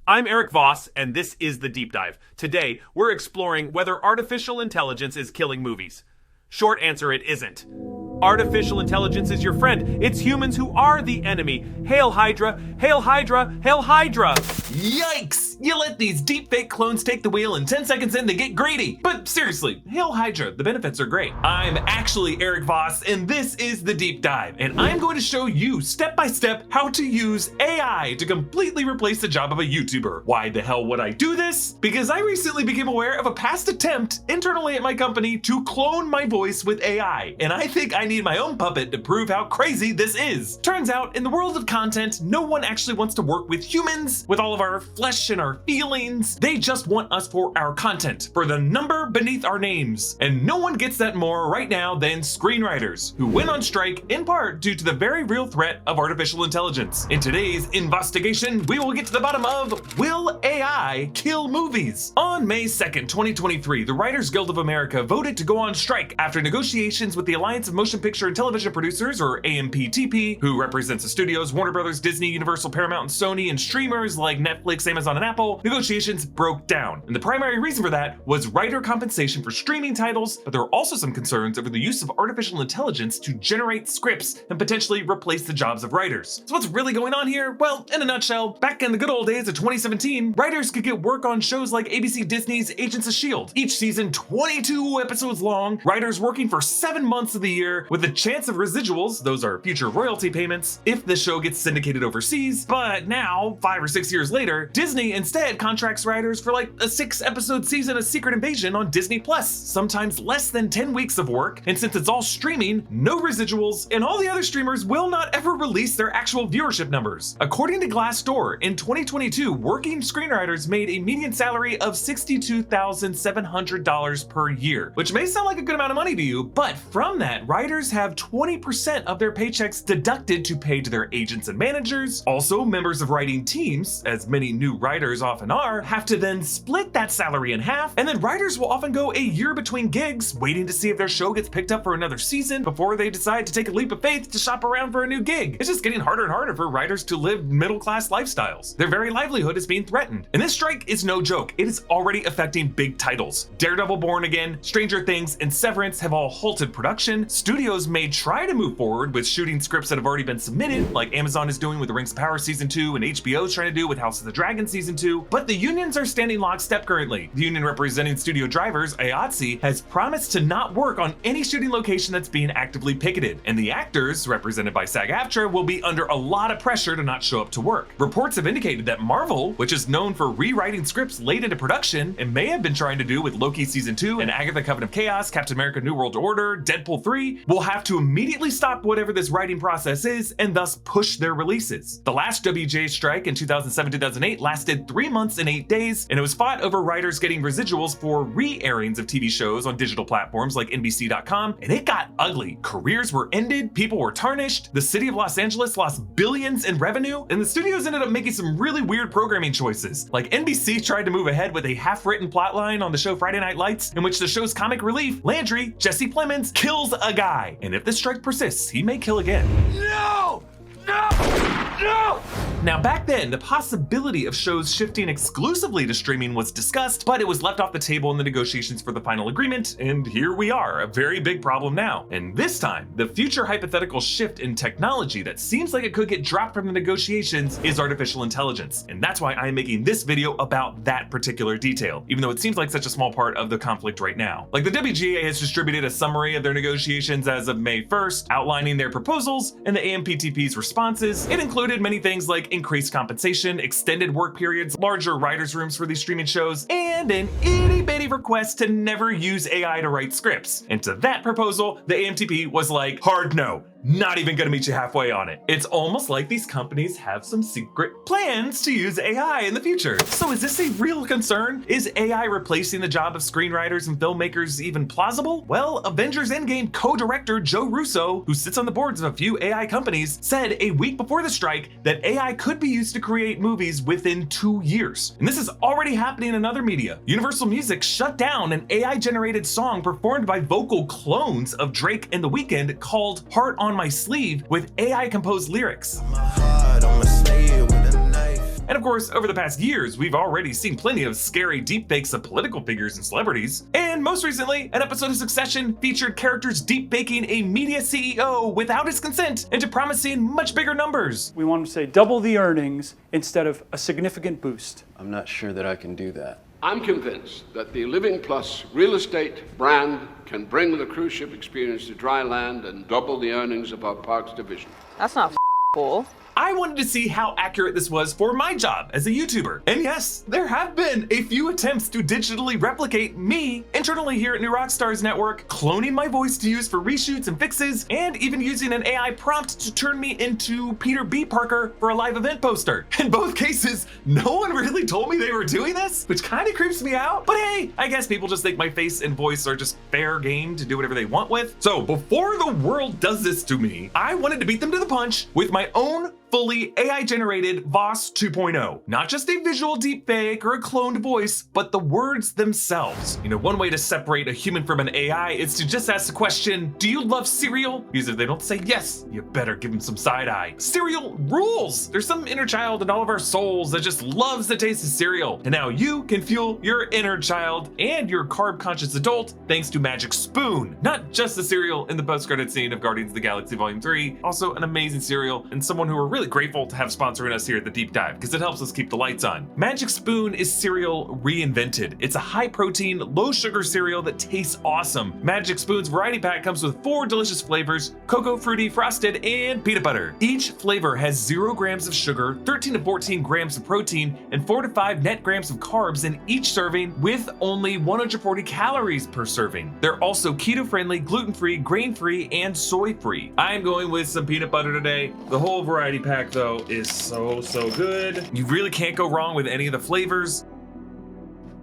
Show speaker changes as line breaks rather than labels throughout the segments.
I'm Erik Voss, and this is The Deep Dive. Today, we're exploring whether artificial intelligence is killing movies. Short answer, it isn't. Artificial intelligence is your friend. It's humans who are the enemy. Hail Hydra! Hail Hydra! Hail Hydra!
Yikes! You let these deepfake clones take the wheel and 10 seconds in they get greedy. But seriously, hail Hydra, the benefits are great. I'm actually Erik Voss, and this is The Deep Dive, and I'm going to show you step by step how to use AI to completely replace the job of a YouTuber. Why the hell would I do this? Because I recently became aware of a past attempt internally at my company to clone my voice with AI, and I think I need my own puppet to prove how crazy this is. Turns out, in the world of content, no one actually wants to work with humans, with all of our flesh and our feelings. They just want us for our content, for the number beneath our names. And no one gets that more right now than screenwriters, who went on strike in part due to the very real threat of artificial intelligence. In today's Invosstigation, we will get to the bottom of, will AI kill movies? On May 2nd, 2023, the Writers Guild of America voted to go on strike after negotiations with the Alliance of Motion Picture and Television Producers, or AMPTP, who represents the studios Warner Brothers, Disney, Universal, Paramount, and Sony, and streamers like Netflix, Amazon, and Apple. Negotiations broke down. And the primary reason for that was writer compensation for streaming titles, but there were also some concerns over the use of artificial intelligence to generate scripts and potentially replace the jobs of writers. So what's really going on here? Well, in a nutshell, back in the good old days of 2017, writers could get work on shows like ABC Disney's Agents of S.H.I.E.L.D. Each season 22 episodes long, writers working for 7 months of the year with a chance of residuals, those are future royalty payments, if the show gets syndicated overseas. But now, 5 or 6 years later, Disney instead contracts writers for like a 6-episode season of Secret Invasion on Disney Plus, sometimes less than 10 weeks of work, and since it's all streaming, no residuals, and all the other streamers will not ever release their actual viewership numbers. According to Glassdoor, in 2022, working screenwriters made a median salary of $62,700 per year, which may sound like a good amount of money to you, but from that, writers have 20% of their paychecks deducted to pay to their agents and managers. Also, members of writing teams, as many new writers often are, have to then split that salary in half, and then writers will often go a year between gigs, waiting to see if their show gets picked up for another season before they decide to take a leap of faith to shop around for a new gig. It's just getting harder and harder for writers to live middle-class lifestyles. Their very livelihood is being threatened. And this strike is no joke. It is already affecting big titles. Daredevil, Born Again, Stranger Things, and Severance have all halted production. Studios may try to move forward with shooting scripts that have already been submitted, like Amazon is doing with The Rings of Power Season 2 and HBO's trying to do with House of the Dragon Season 2, but the unions are standing lockstep currently. The union representing studio drivers, IATSE, has promised to not work on any shooting location that's being actively picketed, and the actors, represented by SAG-AFTRA, will be under a lot of pressure to not show up to work. Reports have indicated that Marvel, which is known for rewriting scripts late into production and may have been trying to do with Loki Season 2 and Agatha Coven of Chaos, Captain America New World Order, Deadpool 3, will have to immediately stop whatever this writing process is and thus push their releases. The last WGA strike in 2007-2008 lasted 3 months and 8 days, and it was fought over writers getting residuals for re-airings of TV shows on digital platforms like NBC.com, and it got ugly. Careers were ended, people were tarnished, the city of Los Angeles lost billions in revenue, and the studios ended up making some really weird programming choices. Like NBC tried to move ahead with a half-written plotline on the show Friday Night Lights, in which the show's comic relief, Landry, Jesse Plemons, kills a guy. And if this strike persists, he may kill again. No! No! No! Now back then, the possibility of shows shifting exclusively to streaming was discussed, but it was left off the table in the negotiations for the final agreement, and here we are, a very big problem now. And this time, the future hypothetical shift in technology that seems like it could get dropped from the negotiations is artificial intelligence, and that's why I'm making this video about that particular detail, even though it seems like such a small part of the conflict right now. Like, the WGA has distributed a summary of their negotiations as of May 1st, outlining their proposals and the AMPTP's responses. It included many things like increased compensation, extended work periods, larger writers' rooms for these streaming shows, and an itty-bitty request to never use AI to write scripts. And to that proposal, the AMTP was like, hard no. Not even gonna meet you halfway on it. It's almost like these companies have some secret plans to use AI in the future. So is this a real concern? Is AI replacing the job of screenwriters and filmmakers even plausible? Well, Avengers Endgame co-director Joe Russo, who sits on the boards of a few AI companies, said a week before the strike that AI could be used to create movies within 2 years. And this is already happening in other media. Universal Music shut down an AI-generated song performed by vocal clones of Drake and The Weeknd called Heart on My Sleeve with AI composed lyrics. And of course, over the past years, we've already seen plenty of scary deepfakes of political figures and celebrities. And most recently, an episode of Succession featured characters deepfaking a media CEO without his consent into promising much bigger numbers.
We want to say double the earnings instead of a significant boost.
I'm not sure that I can do that.
I'm convinced that the Living Plus real estate brand can bring the cruise ship experience to dry land and double the earnings of our parks division.
That's not cool.
I wanted to see how accurate this was for my job as a YouTuber. And yes, there have been a few attempts to digitally replicate me internally here at New Rockstars Network, cloning my voice to use for reshoots and fixes, and even using an AI prompt to turn me into Peter B. Parker for a live event poster. In both cases, no one really told me they were doing this, which kind of creeps me out. But hey, I guess people just think my face and voice are just fair game to do whatever they want with. So before the world does this to me, I wanted to beat them to the punch with my own fully AI-generated Voss 2.0. Not just a visual deepfake or a cloned voice, but the words themselves. You know, one way to separate a human from an AI is to just ask the question, do you love cereal? Because if they don't say yes, you better give them some side eye. Cereal rules! There's some inner child in all of our souls that just loves the taste of cereal. And now you can fuel your inner child and your carb-conscious adult thanks to Magic Spoon. Not just the cereal in the post-credit scene of Guardians of the Galaxy Volume 3, also an amazing cereal and someone who we're really grateful to have sponsoring us here at the Deep Dive because it helps us keep the lights on. Magic Spoon is cereal reinvented. It's a high protein, low sugar cereal that tastes awesome. Magic Spoon's variety pack comes with 4 delicious flavors: cocoa, fruity, frosted, and peanut butter. Each flavor has 0 grams of sugar, 13 to 14 grams of protein, and 4 to 5 net grams of carbs in each serving, with only 140 calories per serving. They're also keto-friendly, gluten-free, grain-free, and soy-free. I'm going with some peanut butter today. The whole variety pack though is so good. You really can't go wrong with any of the flavors.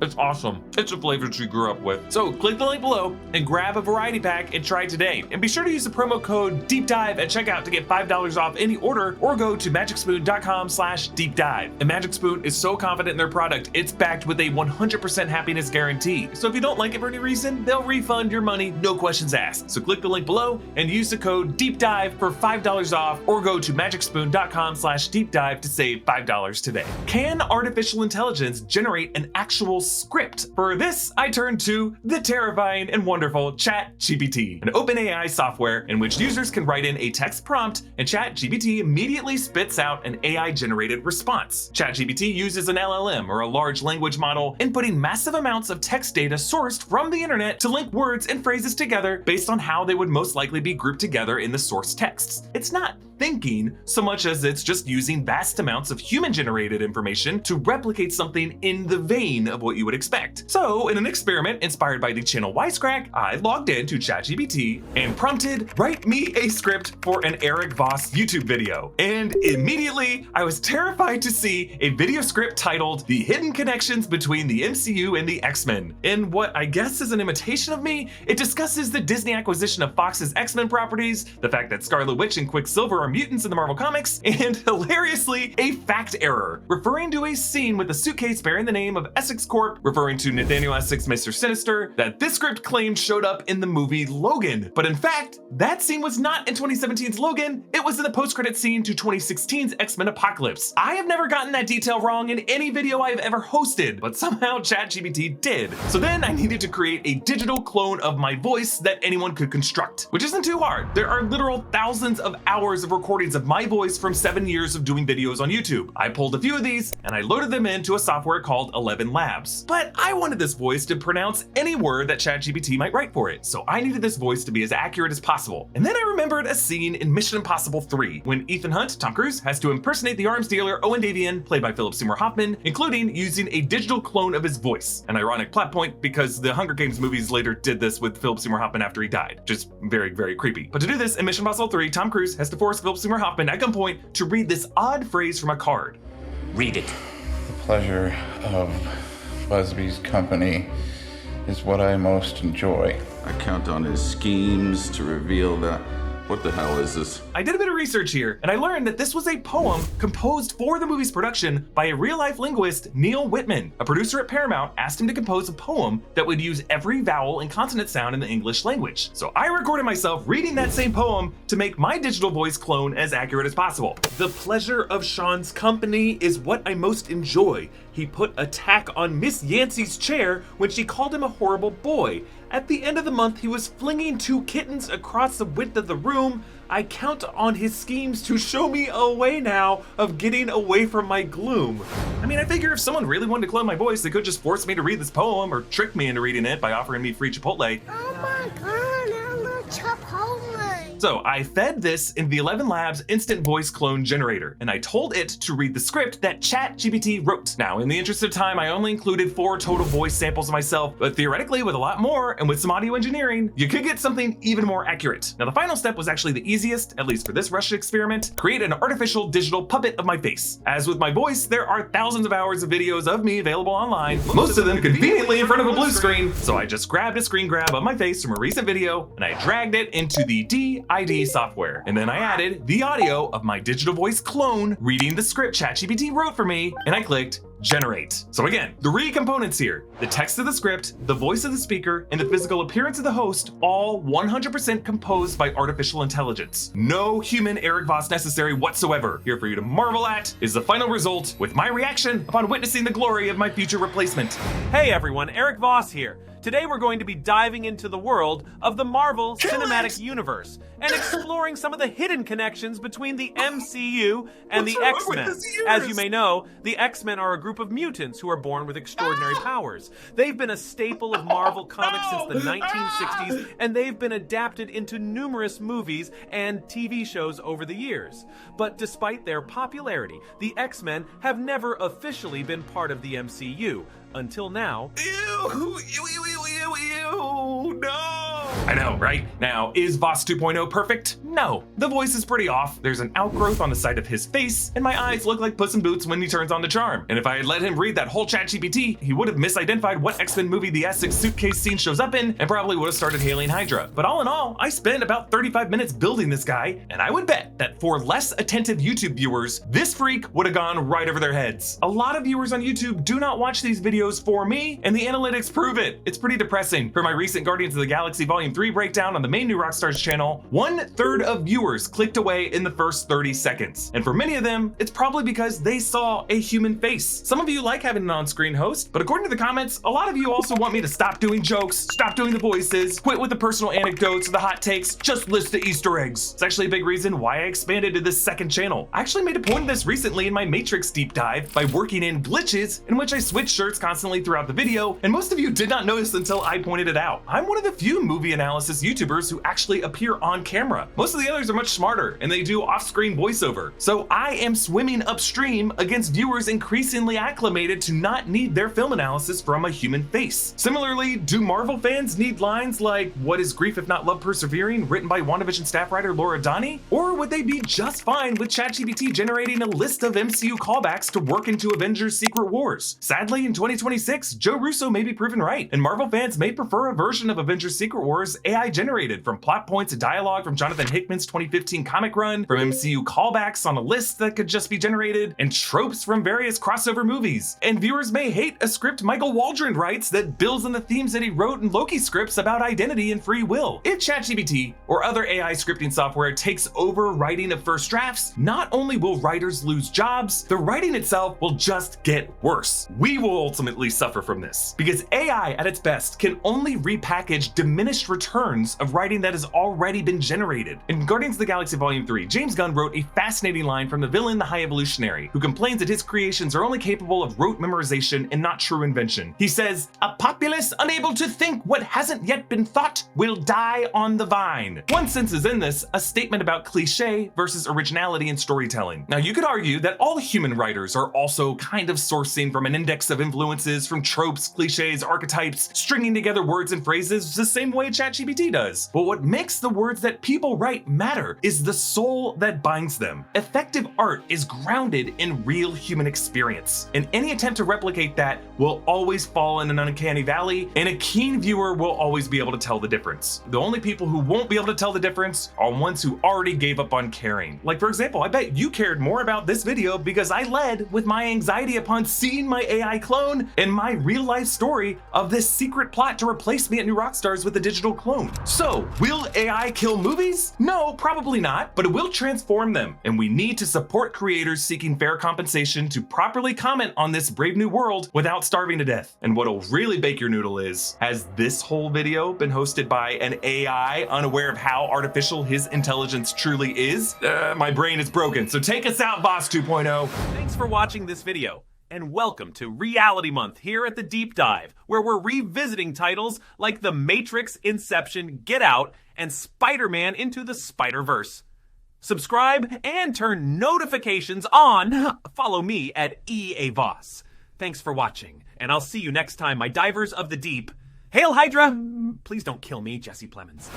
It's awesome. It's the flavors we grew up with. So click the link below and grab a variety pack and try today. And be sure to use the promo code DEEPDIVE at checkout to get $5 off any order, or go to magicspoon.com/deepdive. And Magic Spoon is so confident in their product, it's backed with a 100% happiness guarantee. So if you don't like it for any reason, they'll refund your money, no questions asked. So click the link below and use the code DEEPDIVE for $5 off, or go to magicspoon.com/deepdive to save $5 today. Can artificial intelligence generate an actual script? For this, I turned to the terrifying and wonderful ChatGPT, an OpenAI software in which users can write in a text prompt and ChatGPT immediately spits out an AI-generated response. ChatGPT uses an LLM, or a large language model, inputting massive amounts of text data sourced from the internet to link words and phrases together based on how they would most likely be grouped together in the source texts. It's not thinking so much as it's just using vast amounts of human-generated information to replicate something in the vein of what you would expect. So, in an experiment inspired by the channel Wisecrack, I logged into ChatGPT and prompted, write me a script for an Erik Voss YouTube video. And immediately, I was terrified to see a video script titled The Hidden Connections Between the MCU and the X-Men. In what I guess is an imitation of me, it discusses the Disney acquisition of Fox's X-Men properties, the fact that Scarlet Witch and Quicksilver are mutants in the Marvel Comics, and hilariously, a fact error, referring to a scene with a suitcase bearing the name of Essex Corp, referring to Nathaniel Essex, Mr. Sinister, that this script claimed showed up in the movie Logan. But in fact, that scene was not in 2017's Logan, it was in the post-credit scene to 2016's X-Men Apocalypse. I have never gotten that detail wrong in any video I have ever hosted, but somehow ChatGPT did. So then I needed to create a digital clone of my voice that anyone could construct, which isn't too hard. There are literal thousands of hours of recordings of my voice from 7 years of doing videos on YouTube. I pulled a few of these and I loaded them into a software called 11 Labs. But I wanted this voice to pronounce any word that ChatGPT might write for it, so I needed this voice to be as accurate as possible. And then I remembered a scene in Mission Impossible 3 when Ethan Hunt, Tom Cruise, has to impersonate the arms dealer Owen Davian, played by Philip Seymour Hoffman, including using a digital clone of his voice. An ironic plot point because the Hunger Games movies later did this with Philip Seymour Hoffman after he died. Just very creepy. But to do this in Mission Impossible 3, Tom Cruise has to force Philip Seymour Hoffman at gunpoint to read this odd phrase from a card.
Read it.
The pleasure of Busby's company is what I most enjoy.
I count on his schemes to reveal that
What the hell is this?
I did a bit of research here, and I learned that this was a poem composed for the movie's production by a real-life linguist, Neil Whitman. A producer at Paramount asked him to compose a poem that would use every vowel and consonant sound in the English language. So I recorded myself reading that same poem to make my digital voice clone as accurate as possible. The pleasure of Sean's company is what I most enjoy. He put a tack on Miss Yancey's chair when she called him a horrible boy. At the end of the month, he was flinging 2 kittens across the width of the room. I count on his schemes to show me a way now of getting away from my gloom. I mean, I figure if someone really wanted to clone my voice, they could just force me to read this poem or trick me into reading it by offering me free Chipotle.
Oh my god, I love Chipotle.
So I fed this in the 11 Labs instant voice clone generator, and I told it to read the script that ChatGPT wrote. Now, in the interest of time, I only included 4 total voice samples of myself, but theoretically, with a lot more and with some audio engineering, you could get something even more accurate. Now, the final step was actually the easiest, at least for this rush experiment: create an artificial digital puppet of my face. As with my voice, there are thousands of hours of videos of me available online, most of them conveniently in front of a blue screen. So I just grabbed a screen grab of my face from a recent video, and I dragged it into the DID software. And then I added the audio of my digital voice clone reading the script ChatGPT wrote for me, and I clicked generate. So again, 3 components here: the text of the script, the voice of the speaker, and the physical appearance of the host, all 100% composed by artificial intelligence. No human Erik Voss necessary whatsoever. Here for you to marvel at is the final result with my reaction upon witnessing the glory of my future replacement.
Hey everyone, Erik Voss here. Today we're going to be diving into the world of the Marvel Cinematic Universe and exploring some of the hidden connections between the MCU and the X-Men. As you may know, the X-Men are a group of mutants who are born with extraordinary powers. They've been a staple of Marvel Comics since the 1960s, and they've been adapted into numerous movies and TV shows over the years. But despite their popularity, the X-Men have never officially been part of the MCU. Until now.
Ew, no! I know, right? Now, is Voss 2.0 perfect? No. The voice is pretty off, there's an outgrowth on the side of his face, and my eyes look like Puss in Boots when he turns on the charm. And if I had let him read that whole ChatGPT, he would have misidentified what X-Men movie the Essex suitcase scene shows up in, and probably would have started hailing Hydra. But all in all, I spent about 35 minutes building this guy, and I would bet that for less attentive YouTube viewers, this freak would have gone right over their heads. A lot of viewers on YouTube do not watch these videos for me, and the analytics prove it. It's pretty depressing. For my recent Guardians of the Galaxy Volume 3 breakdown on the main New Rockstars channel, 1/3 of viewers clicked away in the first 30 seconds. And for many of them, it's probably because they saw a human face. Some of you like having an on-screen host, but according to the comments, a lot of you also want me to stop doing jokes, stop doing the voices, quit with the personal anecdotes or the hot takes, just list the Easter eggs. It's actually a big reason why I expanded to this second channel. I actually made a point of this recently in my Matrix deep dive by working in glitches in which I switch shirts constantly throughout the video, and most of you did not notice until I pointed it out. I'm one of the few movie analysis YouTubers who actually appear on camera. Most of the others are much smarter and they do off-screen voiceover. So I am swimming upstream against viewers increasingly acclimated to not need their film analysis from a human face. Similarly, do Marvel fans need lines like "What is grief if not love persevering?" written by WandaVision staff writer Laura Donney? Or would they be just fine with ChatGPT generating a list of MCU callbacks to work into Avengers Secret Wars? Sadly, in 2026, Joe Russo may be proven right, and Marvel fans may prefer a version of Avengers Secret Wars AI generated from plot points and dialogue from Jonathan Hickman's 2015 comic run, from MCU callbacks on a list that could just be generated, and tropes from various crossover movies. And viewers may hate a script Michael Waldron writes that builds on the themes that he wrote in Loki scripts about identity and free will. If ChatGPT or other AI scripting software takes over writing of first drafts, not only will writers lose jobs, the writing itself will just get worse. We will ultimately suffer from this, because AI at its best can only repackage diminished returns of writing that has already been generated. In Guardians of the Galaxy Volume 3, James Gunn wrote a fascinating line from the villain the High Evolutionary, who complains that his creations are only capable of rote memorization and not true invention. He says, "A populace unable to think what hasn't yet been thought will die on the vine." One sense is in this a statement about cliche versus originality in storytelling. Now, you could argue that all human writers are also kind of sourcing from an index of influences, from tropes, cliches, archetypes, stringing together words and phrases the same way ChatGPT ChatGPT does. But what makes the words that people write matter is the soul that binds them. Effective art is grounded in real human experience, and any attempt to replicate that will always fall in an uncanny valley, and a keen viewer will always be able to tell the difference. The only people who won't be able to tell the difference are ones who already gave up on caring. Like, for example, I bet you cared more about this video because I led with my anxiety upon seeing my AI clone and my real life story of this secret plot to replace me at New Rockstars with a digital clone. So, will AI kill movies? No, probably not, but it will transform them, and we need to support creators seeking fair compensation to properly comment on this brave new world without starving to death. And what'll really bake your noodle is, has this whole video been hosted by an AI unaware of how artificial his intelligence truly is? My brain is broken, so take us out, Voss 2.0.
Thanks for watching this video, and welcome to Reality Month here at the Deep Dive, where we're revisiting titles like The Matrix, Inception, Get Out, and Spider-Man Into the Spider-Verse. Subscribe and turn notifications on. Follow me at EA Voss. Thanks for watching, and I'll see you next time, my divers of the deep. Hail Hydra! Please don't kill me, Jesse Plemons.